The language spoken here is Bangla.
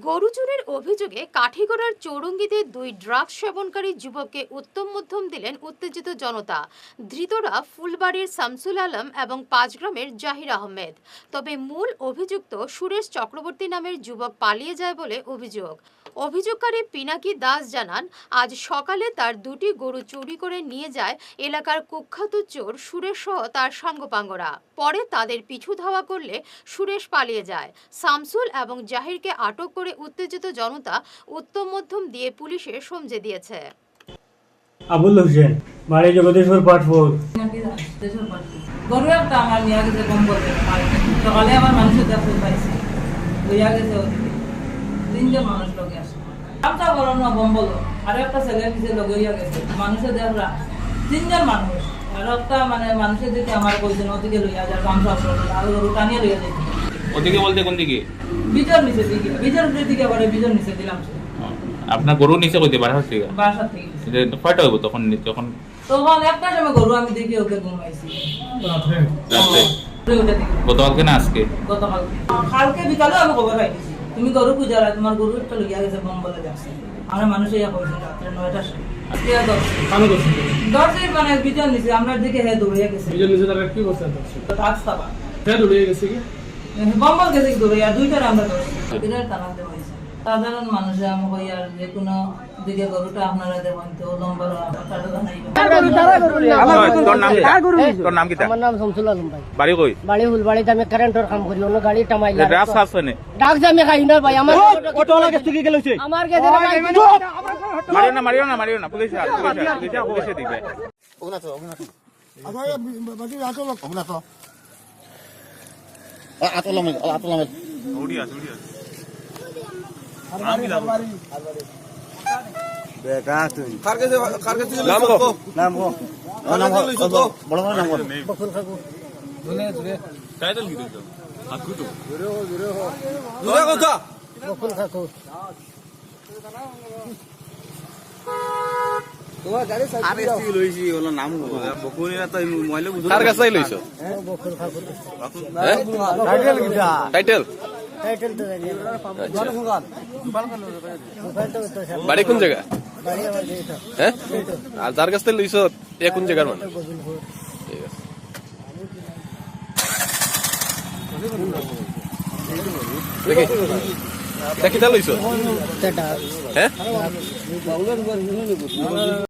গরু চুরির অভিযোগে কাঠিগড়ার চৌরঙ্গীতে দুই ড্রাগস সেবনকারী যুবককে উত্তম মধ্যম দিলেন উত্তেজিত জনতা। ধৃতরা ফুলবাড়ির শামসুল আলম এবং পাঁচগ্রামের জাহির আহমেদ। তবে মূল অভিযুক্ত সুরেশ চক্রবর্তী নামের যুবক পালিয়ে যায় বলে অভিযোগ। অভিযোগকারী পিনাকি দাস জানান, আজ সকালে তার দুটি গরু চুরি করে নিয়ে যায় এলাকার কুখ্যাত চোর সুরেশ সহ তার সাঙ্গপাঙ্গরা। পরে তাদের পিছু ধাওয়া করলে সুরেশ পালিয়ে যায়। শামসুল এবং জাহিরকে আটক করে উত্তেজিত জনতা উত্তম মধ্যম দিয়ে পুলিশে সমঝে দিয়েছে। আবুল হোসেন, বাড়ি জগদীশপুর পার্ট 4। গরু একটা আমার নিয়ে গেছে কম বলতে সকালে আমার মানুষের দেখতে পাইছি লইয়া গেছে তিনজন মানুষ লগে আসে আমটা বড় না বম বলো আর একটা ছেলে নিচে লগে হইয়া গেছে মানুষের দেখরা তিনজন মানুষ আর একটা মানে মানুষের দিকে আমার কইছেন ওদিকে লইয়া যায় গামছা আর গরু টানিয়ে লইয়া যায় ওদিকে বলতে কোন দিকে? বিজর নিচে দিকে বিজর দিকে আবার বিজর নিচে দিলাম আপনার গরু নিচে কইতে বাসা থেকে কয়টা হইব তখন? যখন তখন একটা সময় গরু আমি দেখি ওকে ঘুমাইছি রাত্রে গতকালকে না আজকে? কালকে বিকালে আমি খবর পাইছি তুমি গরু পূজারা তোমার গরু একটা লইয়া গেছে বম বলে যাচ্ছে আমরা মানুষ ইয়া কইছি রাত্রে 9টার সময় দর্শে মানে বিজন নিছে আমরা দিকে হে দৌড়িয়া গেছে বিজন নিচে তারা কি করছে? রাস্তা বা হে দৌড়িয়ে গেছে কি বম বল গেছে দৌড়িয়া দুইটার আমরা দৌড়ছি দিনের টানাতে হইছে সাধারণ মানুষ আমি কই আর যে কোনো দিকে গরুটা আপনারা দেখুন তো লম্বা টাটা জানাইবা তোর নাম কি? আমার নাম শামসুল আলম ভাই। বাড়ি কই? বাড়ি ফুলবাড়িতে আমি কারেন্টের কাম করি, অন্য গাড়ি টামাইলা ড্রাগস আছে নে? ড্রাগস আমি খাই না ভাই। আমার অটো লাগা থেকে গেলছে আমার কাছে মারিও না পুলিশ পুলিশে দিবে। বেটা তুই নাম কো নাম কো বড় বড় নাম কো বকুল খাকু টাইটেল কি দিছো? আকু তো দূরে কথা বকুল খাকু তোমার গাড়ি সাইড আরে সি লইছি ওলা নাম কো বকুনিরা তো মইলে বুঝো কার কাছে লইছো? বকুল খাকু টাইটেল কিটা টাইটেল টাইটেল তো জানি না। বাড়ি কোন জায়গা? বাড়ি আমার যেটা হ্যাঁ, আর যার কাছ থেকে লইছো এ কোন জায়গার মানে? গোবিন্দপুর। ঠিক আছে দেখি তা লইছো? সেটা হ্যাঁ